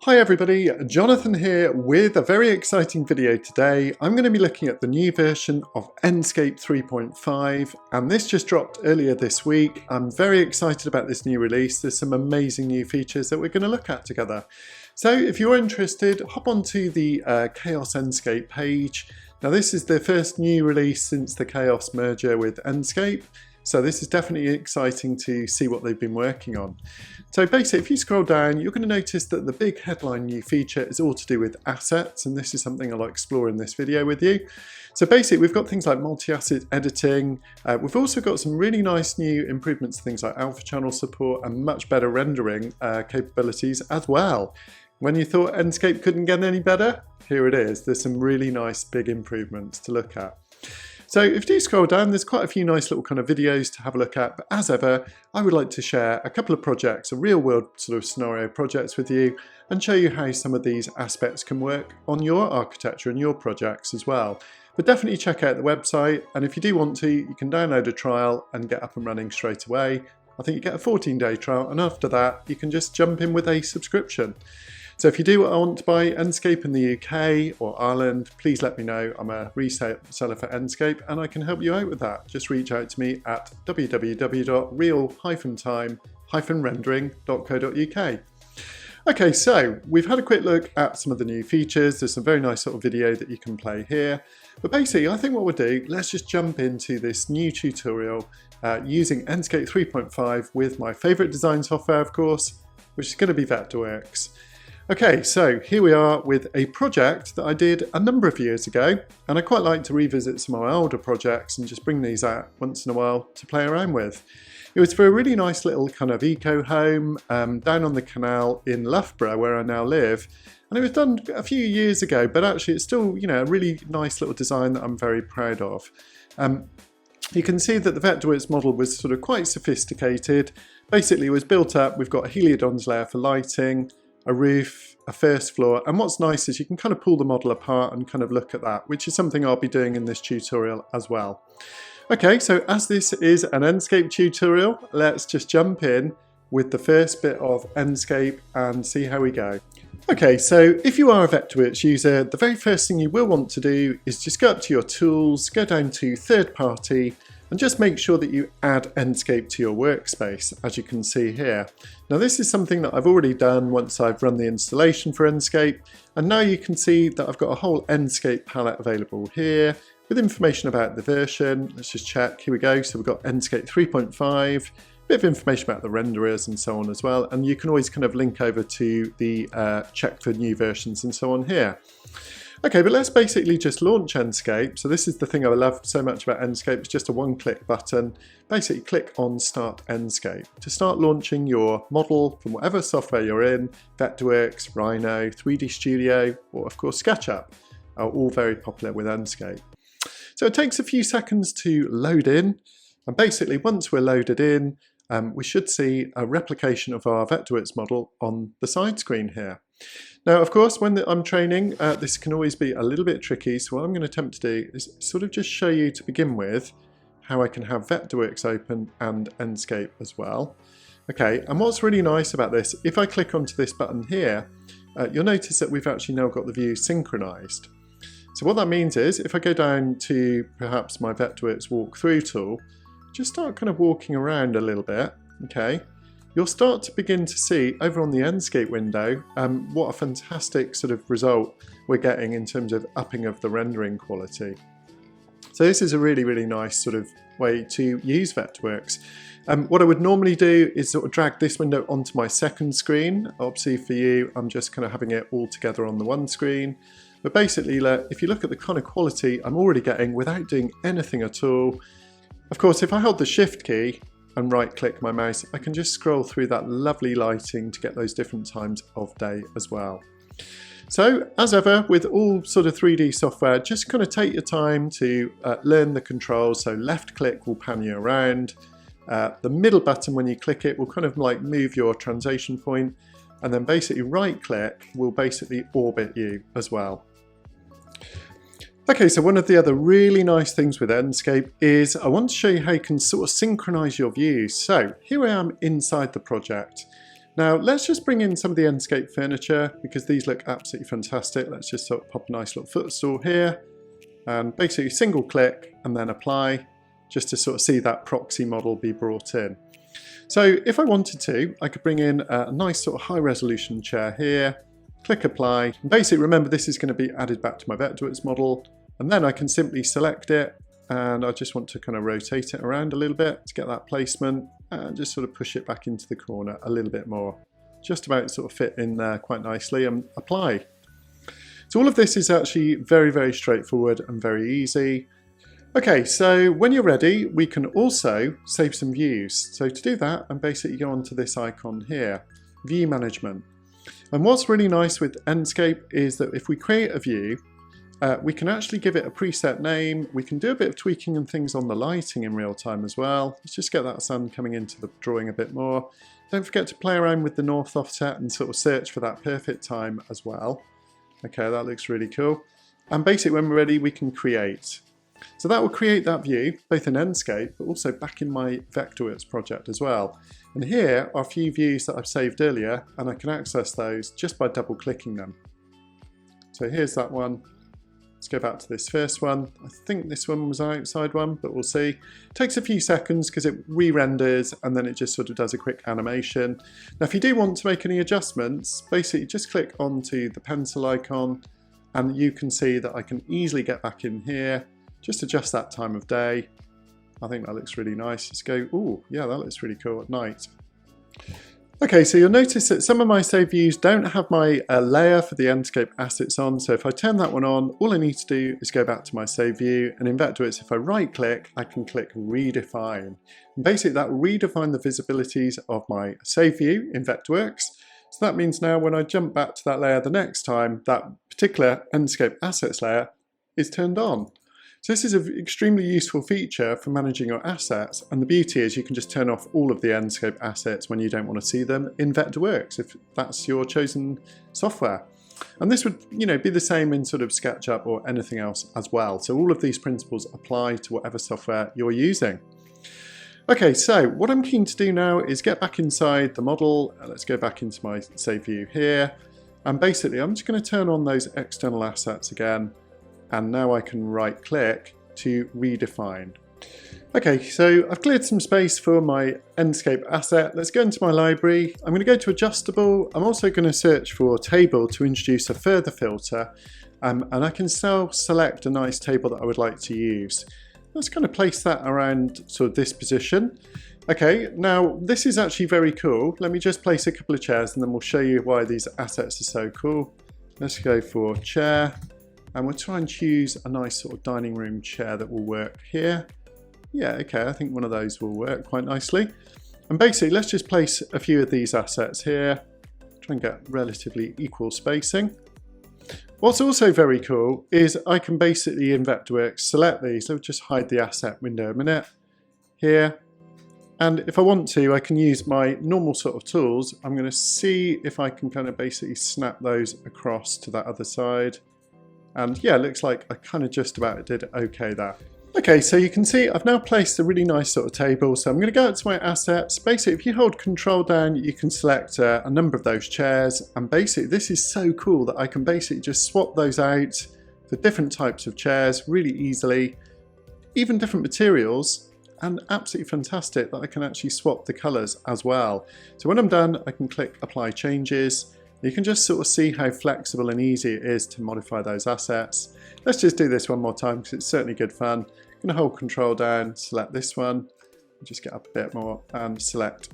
Hi everybody, Jonathan here with a very exciting video today. I'm going to be looking at the new version of Enscape 3.5 and this just dropped earlier this week. I'm very excited about this new release. There's some amazing new features that we're going to look at together. So if you're interested, hop onto the Chaos Enscape page. Now this is the first new release since the Chaos merger with Enscape. So this is definitely exciting to see what they've been working on. So basically, if you scroll down, you're going to notice that the big headline new feature is all to do with assets, and this is something I'll explore in this video with you. So basically, we've got things like multi-asset editing. We've also got some really nice new improvements to things like alpha channel support and much better rendering capabilities as well. When you thought Enscape couldn't get any better, here it is. There's some really nice big improvements to look at. So if you scroll down, there's quite a few nice little kind of videos to have a look at, but as ever, I would like to share a couple of projects, a real world sort of scenario projects with you, and show you how some of these aspects can work on your architecture and your projects as well. But definitely check out the website, and if you do want to, you can download a trial and get up and running straight away. I think you get a 14-day trial, and after that, you can just jump in with a subscription. So if you do want to buy Enscape in the UK or Ireland, please let me know. I'm a reseller for Enscape and I can help you out with that. Just reach out to me at www.real-time-rendering.co.uk. Okay, so we've had a quick look at some of the new features. There's some very nice sort of video that you can play here. But basically, I think what we'll do, let's just jump into this new tutorial using Enscape 3.5 with my favorite design software, of course, which is going to be Vectorworks. Okay, so here we are with a project that I did a number of years ago, and I quite like to revisit some of my older projects and just bring these out once in a while to play around with. It was for a really nice little kind of eco-home down on the canal in Loughborough, where I now live, and it was done a few years ago, but actually it's still, you know, a really nice little design that I'm very proud of. You can see that the Vectorworks model was sort of quite sophisticated. Basically it was built up, we've got a heliodons layer for lighting, a roof, a first floor, and what's nice is you can kind of pull the model apart and kind of look at that, which is something I'll be doing in this tutorial as well. Okay, so as this is an Enscape tutorial, let's just jump in with the first bit of Enscape and see how we go. Okay, so if you are a Vectorworks user, the very first thing you will want to do is just go up to your tools, go down to third party, and just make sure that you add Enscape to your workspace, as you can see here. Now this is something that I've already done once I've run the installation for Enscape, and now you can see that I've got a whole Enscape palette available here with information about the version. Let's just check, here we go. So we've got Enscape 3.5, a bit of information about the renderers and so on as well, and you can always kind of link over to the check for new versions and so on here. Okay, but let's basically just launch Enscape. So this is the thing I love so much about Enscape. It's just a one-click button. Basically click on Start Enscape to start launching your model from whatever software you're in. Vectorworks, Rhino, 3D Studio, or of course SketchUp are all very popular with Enscape. So it takes a few seconds to load in. And basically once we're loaded in, we should see a replication of our Vectorworks model on the side screen here. Now, of course, when I'm training, this can always be a little bit tricky. So what I'm going to attempt to do is sort of just show you to begin with how I can have Vectorworks open and Enscape as well. Okay, and what's really nice about this, if I click onto this button here, you'll notice that we've actually now got the view synchronized. So what that means is if I go down to perhaps my Vectorworks walkthrough tool, just start kind of walking around a little bit, okay, you'll start to begin to see over on the Enscape window what a fantastic sort of result we're getting in terms of upping of the rendering quality. So this is a really, really nice sort of way to use Vectorworks. What I would normally do is sort of drag this window onto my second screen. Obviously for you, I'm just kind of having it all together on the one screen. But basically, if you look at the kind of quality I'm already getting without doing anything at all. Of course, if I hold the Shift key and right click my mouse, I can just scroll through that lovely lighting to get those different times of day as well. So as ever with all sort of 3D software, just kind of take your time to learn the controls. So left click will pan you around. The middle button, when you click it, will kind of like move your translation point, and then basically right click will basically orbit you as well. Okay, so one of the other really nice things with Enscape is I want to show you how you can sort of synchronize your views. So here I am inside the project. Now let's just bring in some of the Enscape furniture because these look absolutely fantastic. Let's just sort of pop a nice little footstool here and basically single click and then apply, just to sort of see that proxy model be brought in. So if I wanted to, I could bring in a nice sort of high resolution chair here, click apply. And basically remember this is going to be added back to my Vectorworks model, and then I can simply select it and I just want to kind of rotate it around a little bit to get that placement and just sort of push it back into the corner a little bit more. Just about sort of fit in there quite nicely and apply. So all of this is actually very, very straightforward and very easy. Okay, so when you're ready, we can also save some views. So to do that, I'm basically go onto this icon here, View Management. And what's really nice with Enscape is that if we create a view, we can actually give it a preset name. We can do a bit of tweaking and things on the lighting in real time as well. Let's just get that sun coming into the drawing a bit more. Don't forget to play around with the north offset and sort of search for that perfect time as well. Okay, that looks really cool. And basically when we're ready, we can create. So that will create that view, both in Enscape, but also back in my Vectorworks project as well. And here are a few views that I've saved earlier, and I can access those just by double clicking them. So here's that one. Let's go back to this first one. I think this one was an outside one, but we'll see. It takes a few seconds because it re-renders and then it just sort of does a quick animation. Now if you do want to make any adjustments, basically just click onto the pencil icon and you can see that I can easily get back in here. Just adjust that time of day. I think that looks really nice. Let's go, ooh, yeah, that looks really cool at night. Okay, so you'll notice that some of my save views don't have my layer for the Enscape assets on. So if I turn that one on, all I need to do is go back to my save view. And in Vectorworks, if I right click, I can click redefine. And basically that will redefine the visibilities of my save view in Vectorworks. So that means now when I jump back to that layer the next time, that particular Enscape assets layer is turned on. So this is an extremely useful feature for managing your assets, and the beauty is you can just turn off all of the Enscape assets when you don't want to see them in Vectorworks if that's your chosen software. And this would, be the same in sort of SketchUp or anything else as well. So all of these principles apply to whatever software you're using. Okay, so what I'm keen to do now is get back inside the model. Let's go back into my save view here. And basically I'm just going to turn on those external assets again. And now I can right click to redefine. Okay, so I've cleared some space for my Enscape asset. Let's go into my library. I'm going to go to adjustable. I'm also going to search for table to introduce a further filter. And I can still select a nice table that I would like to use. Let's kind of place that around sort of this position. Okay, now this is actually very cool. Let me just place a couple of chairs and then we'll show you why these assets are so cool. Let's go for chair. And we'll try and choose a nice sort of dining room chair that will work here. Yeah, okay, I think one of those will work quite nicely. And basically, let's just place a few of these assets here. Try and get relatively equal spacing. What's also very cool is I can basically in Vectorworks select these. Let's just hide the asset window a minute here. And if I want to, I can use my normal sort of tools. I'm going to see if I can kind of basically snap those across to that other side. And yeah, it looks like I kind of just about did okay there. Okay, so you can see I've now placed a really nice sort of table. So I'm going to go out to my assets. Basically, if you hold Control down, you can select a number of those chairs. And basically, this is so cool that I can basically just swap those out for different types of chairs really easily, even different materials, and absolutely fantastic that I can actually swap the colors as well. So when I'm done, I can click Apply Changes. You can just sort of see how flexible and easy it is to modify those assets. Let's just do this one more time because it's certainly good fun. I'm going to hold Control down, select this one, just get up a bit more and select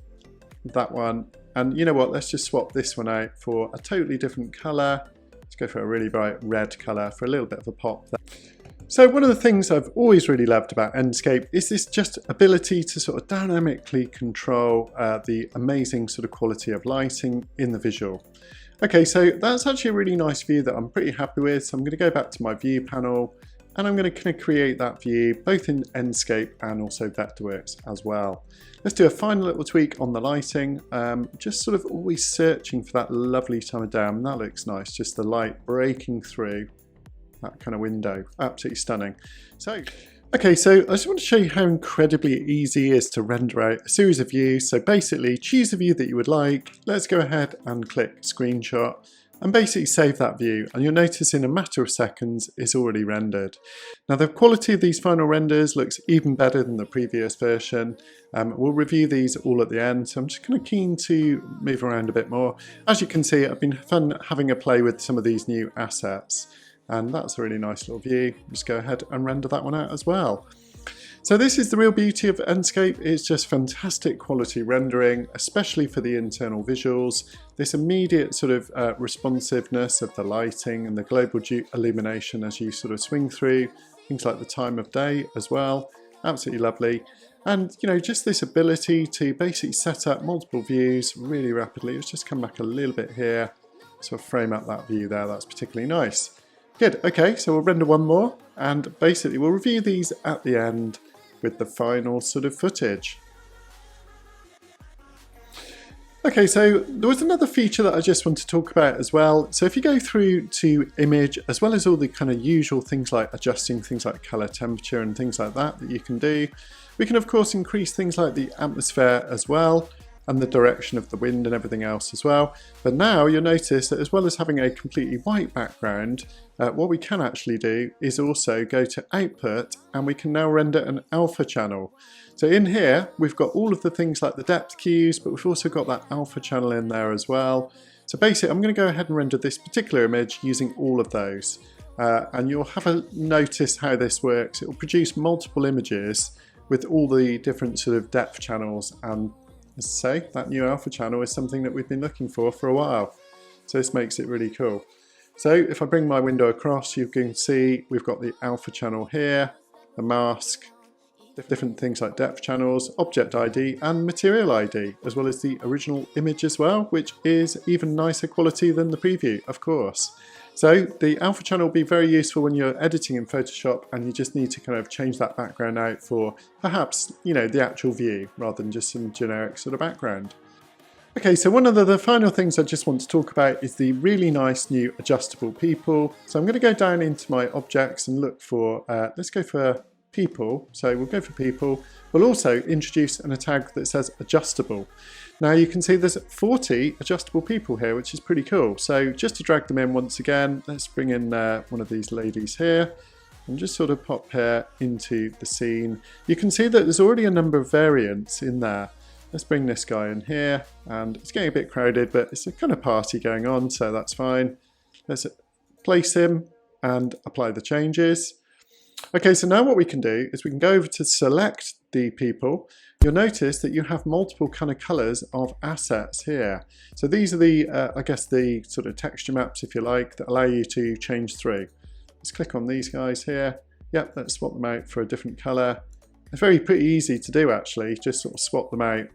that one. And you know what, let's just swap this one out for a totally different color. Let's go for a really bright red color for a little bit of a pop there. So one of the things I've always really loved about Enscape is this just ability to sort of dynamically control the amazing sort of quality of lighting in the visual. Okay, so that's actually a really nice view that I'm pretty happy with. So I'm going to go back to my view panel and I'm going to kind of create that view both in Enscape and also Vectorworks as well. Let's do a final little tweak on the lighting. Just sort of always searching for that lovely time of day. And that looks nice, just the light breaking through that kind of window. Absolutely stunning. So, Okay, so I just want to show you how incredibly easy it is to render out a series of views. So basically choose a view that you would like. Let's go ahead and click screenshot and basically save that view. And you'll notice in a matter of seconds, it's already rendered. Now the quality of these final renders looks even better than the previous version. We'll review these all at the end. So I'm just kind of keen to move around a bit more. As you can see, I've been fun having a play with some of these new assets. And that's a really nice little view. Just go ahead and render that one out as well. So this is the real beauty of Enscape. It's just fantastic quality rendering, especially for the internal visuals. This immediate sort of responsiveness of the lighting and the global illumination as you sort of swing through, things like the time of day as well. Absolutely lovely. And you know, just this ability to basically set up multiple views really rapidly. Let's just come back a little bit here, sort of frame up that view there. That's particularly nice. Good, okay, so we'll render one more and basically we'll review these at the end with the final sort of footage. Okay, so there was another feature that I just want to talk about as well. So if you go through to image, as well as all the kind of usual things like adjusting things like color, temperature and things like that you can do, we can of course increase things like the atmosphere as well, and the direction of the wind and everything else as well. But now you'll notice that as well as having a completely white background, what we can actually do is also go to output and we can now render an alpha channel. So in here, we've got all of the things like the depth cues, but we've also got that alpha channel in there as well. So basically, I'm going to go ahead and render this particular image using all of those. And you'll have a notice how this works. It will produce multiple images with all the different sort of depth channels, and as I say, that new alpha channel is something that we've been looking for a while. So this makes it really cool. So if I bring my window across, you can see we've got the alpha channel here, the mask, different things like depth channels, object ID and material ID, as well as the original image as well, which is even nicer quality than the preview, of course. So the alpha channel will be very useful when you're editing in Photoshop and you just need to kind of change that background out for perhaps, you know, the actual view rather than just some generic sort of background. Okay, so one of the final things I just want to talk about is the really nice new adjustable people. So I'm going to go down into my objects and look for, let's go for people. So we'll go for people. We'll also introduce a tag that says adjustable. Now you can see there's 40 adjustable people here, which is pretty cool. So just to drag them in once again, let's bring in one of these ladies here and just sort of pop her into the scene. You can see that there's already a number of variants in there. Let's bring this guy in here, and it's getting a bit crowded, but it's a kind of party going on, so that's fine. Let's place him and apply the changes. Okay, so now what we can do is we can go over to select the people. You'll notice that you have multiple kind of colors of assets here. So these are the, I guess the sort of texture maps, if you like, that allow you to change through. Let's click on these guys here. Yep, let's swap them out for a different color. It's pretty easy to do actually, just sort of swap them out,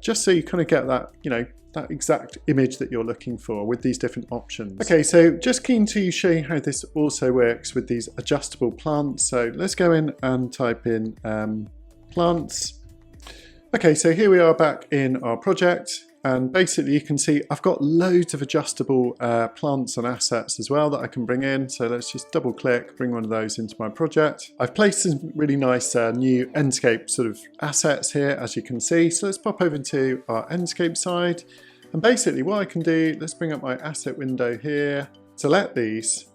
just so you kind of get that, you know, that exact image that you're looking for with these different options. Okay, so just keen to show you how this also works with these adjustable plants. So let's go in and type in plants. Okay, so here we are back in our project. And basically you can see I've got loads of adjustable plants and assets as well that I can bring in. So let's just double click, bring one of those into my project. I've placed some really nice new Enscape sort of assets here, as you can see. So let's pop over to our Enscape side. And basically what I can do, let's bring up my asset window here, select these.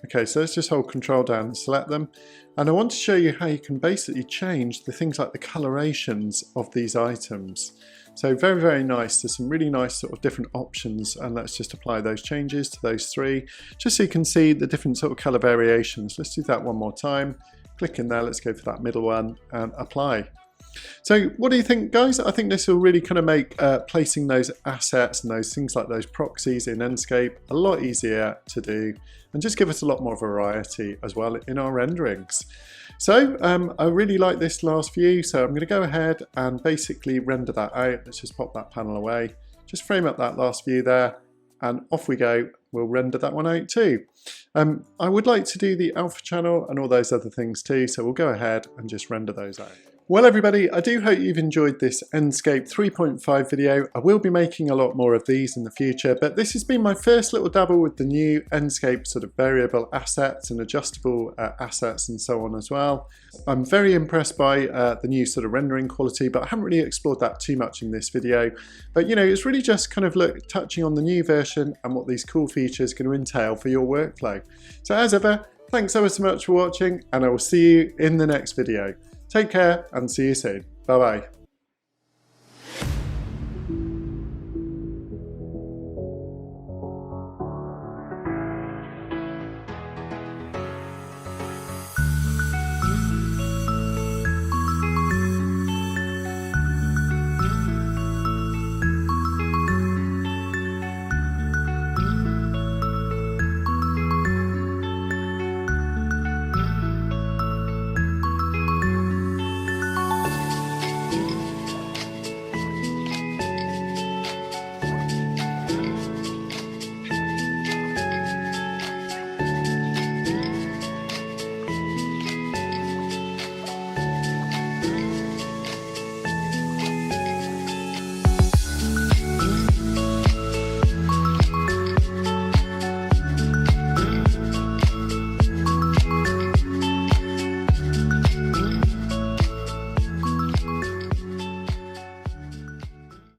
Okay, so let's just hold Control down and select them. And I want to show you how you can basically change the things like the colorations of these items. So very, very nice. There's some really nice sort of different options, and let's just apply those changes to those three, just so you can see the different sort of color variations. Let's do that one more time. Click in there, let's go for that middle one and apply. So what do you think, guys? I think this will really kind of make placing those assets and those things like those proxies in Enscape a lot easier to do, and just give us a lot more variety as well in our renderings. So I really like this last view, so I'm going to go ahead and basically render that out. Let's just pop that panel away, just frame up that last view there, and off we go. We'll render that one out too. I would like to do the alpha channel and all those other things too, so we'll go ahead and just render those out. Well everybody, I do hope you've enjoyed this Enscape 3.5 video. I will be making a lot more of these in the future, but this has been my first little dabble with the new Enscape sort of variable assets and adjustable assets and so on as well. I'm very impressed by the new sort of rendering quality, but I haven't really explored that too much in this video. But you know, it's really just kind of touching on the new version and what these cool features are going to entail for your workflow. So as ever, thanks ever so much for watching, and I will see you in the next video. Take care and see you soon. Bye bye.